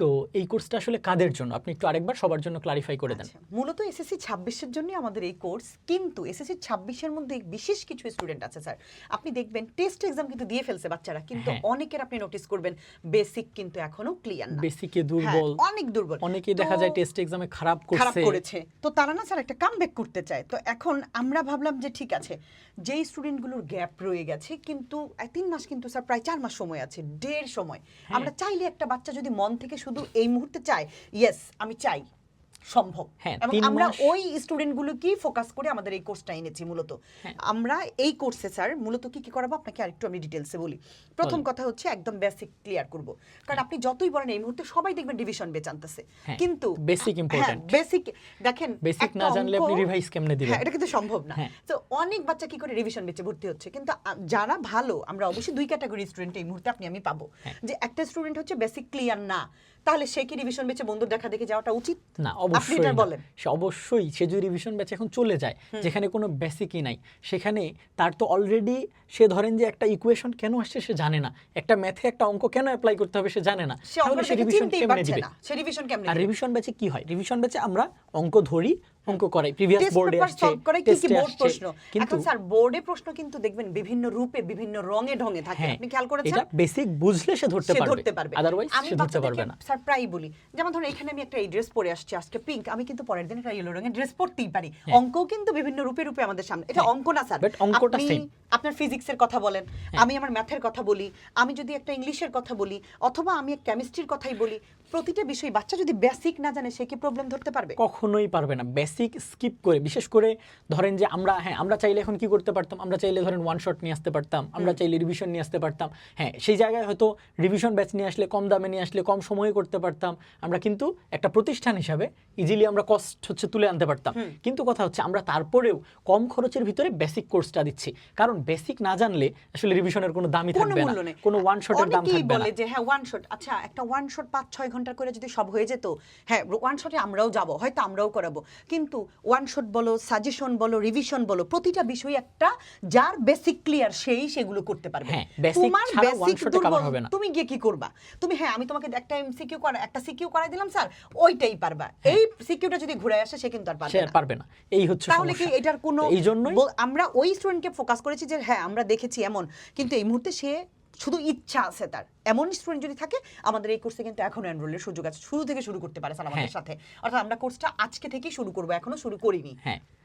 তো এই কোর্সটা আসলে কাদের জন্য আপনি একটু আরেকবার সবার জন্য ক্লারিফাই করে দেন। মূলত এসএসসি 26-এর জন্য আমাদের এই কোর্স, কিন্তু এসএসসি 26-এর মধ্যে বিশেষ কিছু স্টুডেন্ট আছে স্যার, আপনি দেখবেন টেস্ট এক্সাম কিন্তু দিয়ে ফেলছে বাচ্চারা, কিন্তু অনেকের আপনি নোটিস করবেন বেসিক কিন্তু এখনো ক্লিয়ার না, বেসিকে দুর্বল, অনেক দুর্বল, অনেকেই দেখা যায় টেস্ট এক্সামে খারাপ করেছে। তো তারা না স্যার একটা কামব্যাক করতে চায়। তো এখন আমরা ভাবলাম যে ঠিক আছে, যেই স্টুডেন্টগুলোর গ্যাপ রয়ে গেছে, কিন্তু 3 মাস কিন্তু স্যার প্রায় 4 মাস সময় আছে, ঢের সময়। আমরা চাইলে একটা বাচ্চা যদি মন থেকে শুধু এই মুহূর্তে চায়, ইয়েস আমি চাই, সম্ভব। এবং আমরা ওই স্টুডেন্টগুলোকেই ফোকাস করে আমাদের এই কোর্সটা এনেছি। মূলত আমরা এই কোর্সে স্যার মূলত কি কি করাবো আপনাকে আরেকটু আমি ডিটেইলসে বলি। প্রথম কথা হচ্ছে একদম বেসিক ক্লিয়ার করব, কারণ আপনি যতই বলেন এই মুহূর্তে সবাই দেখবেন ডিভিশন বেচ আনতেছে, কিন্তু বেসিক ইম্পর্টেন্ট। বেসিক দেখেন, বেসিক না জানলে আপনি রিভাইজ কেমনে দিবেন? এটা কিন্তু সম্ভব না। তো অনেক বাচ্চা কি করে রিভিশন বেচে ভর্তি হচ্ছে, কিন্তু যারা ভালো, আমরা অবশ্যই দুই ক্যাটাগরি স্টুডেন্ট এই মুহূর্তে আমি পাবো, যে একটা স্টুডেন্ট হচ্ছে বেসিক ক্লিয়ার না, তাহলে সে কি রিভিশন বেচে বন্ধুর দেখা দেখে যাওয়াটা উচিত না? অবশ্যই বলেন। সে অবশ্যই, সে যদি রিভিশন বেচে এখন চলে যায় যেখানে কোনো বেসিকই নাই, সেখানে তার তো অলরেডি সে ধরেন যে একটা ইকুয়েশন কেন আসছে সে জানে না, একটা ম্যাথে একটা অঙ্ক কেন অ্যাপ্লাই করতে হবে সে জানে না, তাহলে সে রিভিশন কেমনে দিবে? আর রিভিশন বেচে কি হয়? রিভিশন বেচে আমরা অঙ্ক ধরি, অঙ্ক করাই, প্রিভিয়াস বোর্ডে আসছে, টেস্টে বোর্ড প্রশ্ন। এখন স্যার বোর্ডে প্রশ্ন কিন্তু দেখবেন বিভিন্ন রূপে বিভিন্ন রঙে ঢঙে থাকে, আপনি খেয়াল করেছেন? এটা বেসিক বুঝলে সে ধরতে পারবে, আদারওয়াইজ সে ধরতে পারবে না। স্যার প্রায়ই বলি, যেমন ধরুন এখানে আমি একটা এই ড্রেস পরে আসছি আজকে পিঙ্ক, আমি কিন্তু পরের দিন একটা ইয়েলো রঙের ড্রেস পরতেই পারি। অঙ্কও কিন্তু বিভিন্ন রূপে রূপে আমাদের সামনে, এটা অঙ্ক না স্যার, বাট অঙ্কটা সেম। আপনার ফিজিক্সের কথা বলেন, আমি আমার ম্যাথের কথা বলি, আমি যদি একটা ইংলিশের কথা বলি, অথবা আমি কেমিস্ট্রির কথাই বলি, প্রতিটা বিষয় বাচ্চা যদি বেসিক না জানে সে কি প্রবলেম ধরতে পারবে? কখনোই পারবে না। বেসিক স্কিপ করে, বিশেষ করে ধরেন যে আমরা চাইলে এখন কি করতে পারতাম, আমরা চাইলে ধরেন ওয়ান শট নিয়ে আসতে পারতাম, আমরা চাইলে রিভিশন নিয়ে আসতে পারতাম। সেই জায়গায় হয়তো রিভিশন ব্যাচ নিয়ে আসলে কম দামে নিয়ে আসলে কম সময়ে করতে পারতাম আমরা, কিন্তু একটা প্রতিষ্ঠান হিসাবে ইজিলি আমরা কস্ট তুলে আনতে পারতাম। কিন্তু কথা হচ্ছে আমরা তারপরেও কম খরচের ভিতরে বেসিক কোর্সটা দিচ্ছি, কারণ বেসিক না জানলে আসলে রিভিশনের কোনো দামই থাকবে না, কোনো ওয়ান শটের দাম থাকবে না। বলে যে ওয়ান শট, আচ্ছা একটা ওয়ান শট 5-6 ঘন্টা করে যদি সব হয়ে যেত, ওয়ান শটে আমরাও যাব, হয়তো আমরাও করাবো, কিন্তু ওয়ান শট বলো, সাজেশন বলো, রিভিশন বলো, প্রতিটা বিষয় একটা যার বেসিক ক্লিয়ার সেই সেগুলো করতে পারবে। তোমার বেসিক কভার হবে না, তুমি গিয়ে কি করবা? তুমি আমি তোমাকে একটা এমসিকিউ একটা সিকিউ করাই দিলাম স্যার, ওইটাই পারবা, এই সিকিউটা যদি ঘুরে আসে সে কিন্তু আর পারবে না। এই হচ্ছে সমস্যা। তাহলে কি এটার কোনো, এইজন্যই আমরা ওই স্টুডেন্টকে ফোকাস করেছি যে আমরা দেখেছি এমন, কিন্তু এই মুহূর্তে সে শুধু ইচ্ছা আছে তার, এমন স্টুডেন্ট যদি থাকে আমাদের এই কোর্সে কিন্তু এখনো এনরোলের সুযোগ আছে, শুরু থেকে শুরু করতে পারে স্যার আমাদের সাথে, অর্থাৎ আমরা কোর্সটা আজকে থেকেই শুরু করব, এখনো শুরু করিনি।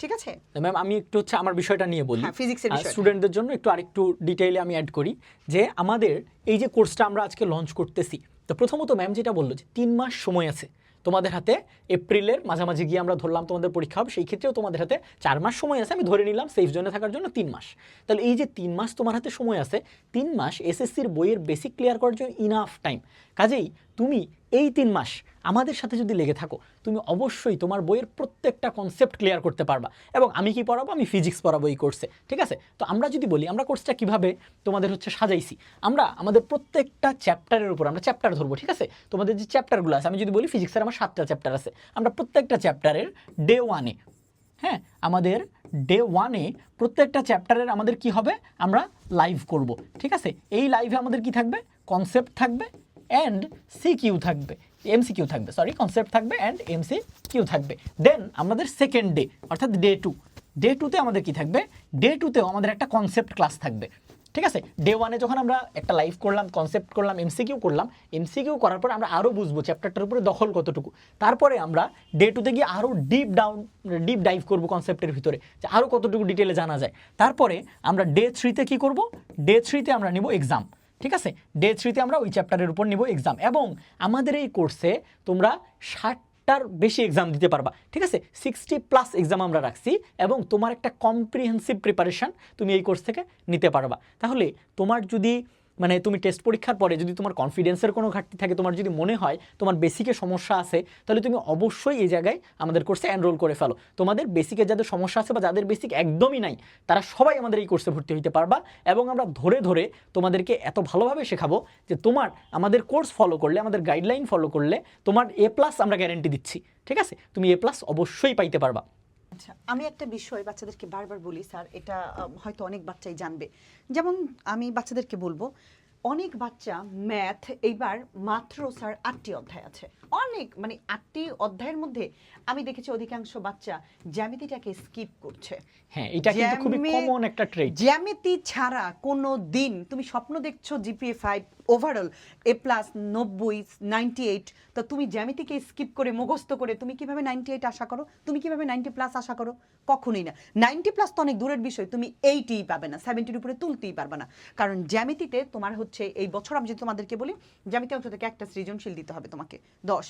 ঠিক আছে ম্যাম, আমি একটু আমার বিষয়টা নিয়ে বলি, ফিজিক্সের বিষয় স্টুডেন্টদের জন্য একটু আরেকটু ডিটেইলে আমি অ্যাড করি, যে আমাদের এই যে কোর্সটা আমরা আজকে লঞ্চ করতেছি, তো প্রথমত ম্যাম যেটা বললো যে 3 মাস সময় আছে তোমাদের হাতে, এপ্রিলের মাঝামাঝি গিয়ে আমরা ধরলাম তোমাদের পরীক্ষা হবে, সেই ক্ষেত্রেও তোমাদের হাতে 4 মাস সময় আছে, আমি ধরে নিলাম সেফ জোনে থাকার জন্য 3 মাস। তাহলে এই যে 3 মাস তোমার হাতে সময় আছে, 3 মাস এসএসসির বইয়ের বেসিক ক্লিয়ার করার জন্য ইনাফ টাইম। কাজেই তুমি এই 3 মাস আমাদের সাথে যদি লেগে থাকো, তুমি অবশ্যই তোমার বইয়ের প্রত্যেকটা কনসেপ্ট ক্লিয়ার করতে পারবা। এবং আমি কি পড়াবো? আমি ফিজিক্স পড়াবো এই কোর্সে, ঠিক আছে? তো আমরা যদি বলি আমরা কোর্সটা কিভাবে তোমাদের সাজাইছি, আমরা আমাদের প্রত্যেকটা চ্যাপ্টারের উপর আমরা চ্যাপ্টার ধরবো, ঠিক আছে? তোমাদের যে চ্যাপ্টারগুলো আছে, আমি যদি বলি ফিজিক্সের আমার 7টা চ্যাপ্টার আছে, আমরা প্রত্যেকটা চ্যাপ্টারের ডে 1-এ, আমাদের ডে 1-এ প্রত্যেকটা চ্যাপ্টারের আমাদের কি হবে, আমরা লাইভ করব, ঠিক আছে? এই লাইভে আমাদের কি থাকবে? কনসেপ্ট থাকবে অ্যান্ড সিকিউ থাকবে, এমসিকিউ থাকবে, কনসেপ্ট থাকবে অ্যান্ড এমসিকিউ থাকবে। দেন আমাদের সেকেন্ড ডে অর্থাৎ ডে 2-তে আমাদের কি থাকবে? ডে 2-তেও আমাদের একটা কনসেপ্ট ক্লাস থাকবে, ঠিক আছে? ডে 1-এ যখন আমরা একটা লাইভ করলাম, কনসেপ্ট করলাম, এমসিকিউ করলাম, এমসিকিউ করার পর আমরা আরও বুঝবো চ্যাপ্টারটার উপরে দখল কতটুকু। তারপরে আমরা ডে 2-তে গিয়ে আরও ডিপ ডাইভ করবো কনসেপ্টের ভিতরে, যে আরও কতটুকু ডিটেলে জানা যায়। তারপরে আমরা ডে 3-তে কি করব? ডে 3-তে আমরা নিব এক্সাম, ঠিক আছে? ডে 3-তে আমরা ওই চ্যাপ্টারের উপর নিব এক্সাম, এবং আমাদের এই কোর্সে তোমরা 60টার বেশি এক্সাম দিতে পারবা, ঠিক আছে? 60+ এক্সাম আমরা রাখছি, এবং তোমার একটা কম্প্রিহেন্সিভ প্রিপারেশন তুমি এই কোর্স থেকে নিতে পারবা। তাহলে তোমার যদি তুমি টেস্ট পরীক্ষার পরে যদি তোমার কনফিডেন্সের কোনো ঘাটতি থাকে, তোমার যদি মনে হয় তোমার বেসিকে সমস্যা আছে, তাহলে তুমি অবশ্যই এই জায়গায় আমাদের কোর্সে এনরোল করে ফেলো। তোমাদের বেসিকে যাদের সমস্যা আছে বা যাদের বেসিক একদমই নাই, তারা সবাই আমাদের এই কোর্সে ভর্তি হতে পারবা, এবং আমরা ধরে ধরে তোমাদেরকে এত ভালোভাবে শেখাবো যে তোমার আমাদের কোর্স ফলো করলে, আমাদের গাইডলাইন ফলো করলে তোমার A+ আমরা গ্যারান্টি দিচ্ছি, ঠিক আছে? তুমি A+ অবশ্যই পাইতে পারবা। আচ্ছা, আমি একটা বিষয় বাচ্চাদেরকে বারবার বলি স্যার, এটা হয়তো অনেক বাচ্চাই জানবে, যেমন আমি বাচ্চাদেরকে বলবো অনেক বাচ্চা ম্যাথ এইবার মাত্র স্যার 8টি অধ্যায় আছে, অনেক মানে 8টি অধ্যায়ের মধ্যে আমি দেখেছি অধিকাংশ বাচ্চা জ্যামিতিটাকে স্কিপ করছে। হ্যাঁ, এটা কিন্তু খুবই কমন একটা ট্রেড। জ্যামিতি ছাড়া কোনো দিন তুমি স্বপ্ন দেখছো জিপিএ 5 ওভারঅল A+ 90 98, তো তুমি জ্যামিতিকে স্কিপ করে মুখস্থ করে তুমি কিভাবে 98 আশা করো? তুমি কিভাবে 90+ আশা করো? কখনোই না। 90+ তো অনেক দূরের বিষয়, তুমি 80ই পাবে না, 70-র উপরে তুলতেই পারবে না। কারণ জ্যামিতিতে তোমার হচ্ছে এই বছর আমি যদি তোমাদেরকে বলি জ্যামিতি অংশ থেকে একটা সৃজনশীল দিতে হবে তোমাকে 10।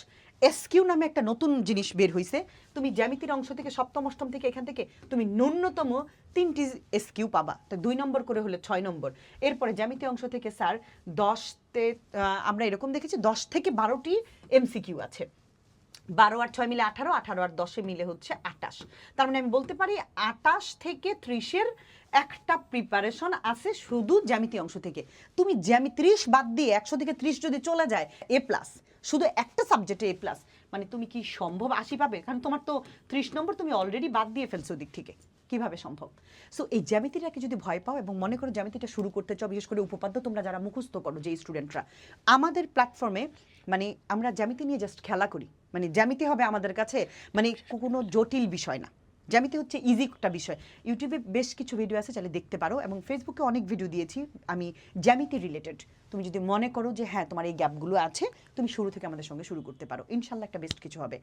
এসকিউ নামে একটা নতুন জিনিস বের হয়েছে, তুমি জ্যামিতির অংশ থেকে সপ্তম অষ্টম থেকে এখান থেকে তুমি ন্যূনতম 3টি এসকিউ পাবা, তো 2 নম্বর করে হলে 6 নম্বর। এরপরে জ্যামিতি অংশ থেকে স্যার 10তে আমরা এরকম দেখেছি 10 থেকে 12টি এমসিকিউ আছে। 12 আর 6 মিলে 18, 18 আর 10 মিলে হচ্ছে 28। তার মানে আমি বলতে পারি 28 থেকে 30-এর একটা প্রিপারেশন আছে শুধু জ্যামিতি অংশ থেকে। তুমি 30 বাদ দিয়ে 100 থেকে 30 যদি চলে যায় A+, শুধু একটা সাবজেক্টে A+, মানে তুমি কি সম্ভব 80 পাবে? কারণ তোমার তো 30 নম্বর তুমি অলরেডি বাদ দিয়ে ফেলছো দিক থেকে, কিভাবে সম্ভব? সো এই জ্যামিতিটাকে যদি ভয় পাও এবং মনে করো জ্যামিতিটা শুরু করতে চাও, বিশেষ করে উপপাদ্য তোমরা যারা মুখস্থ করো, যে স্টুডেন্টরা, আমাদের প্ল্যাটফর্মে মানে আমরা জ্যামিতি নিয়ে জাস্ট খেলা করি, মানে জ্যামিতি হবে আমাদের কাছে মানে কোনো জটিল বিষয় না, জ্যামিতি হচ্ছে ইজি একটা বিষয়। ইউটিউবে বেশ কিছু ভিডিও আছে, চাইলে দেখতে পারো, এবং ফেসবুকে অনেক ভিডিও দিয়েছি আমি জ্যামিতি রিলেটেড। তুমি যদি মনে করো যে হ্যাঁ তোমার এই গ্যাপগুলো আছে, তুমি শুরু থেকে আমাদের সঙ্গে শুরু করতে পারো, ইনশাল্লাহ একটা বেস্ট কিছু হবে।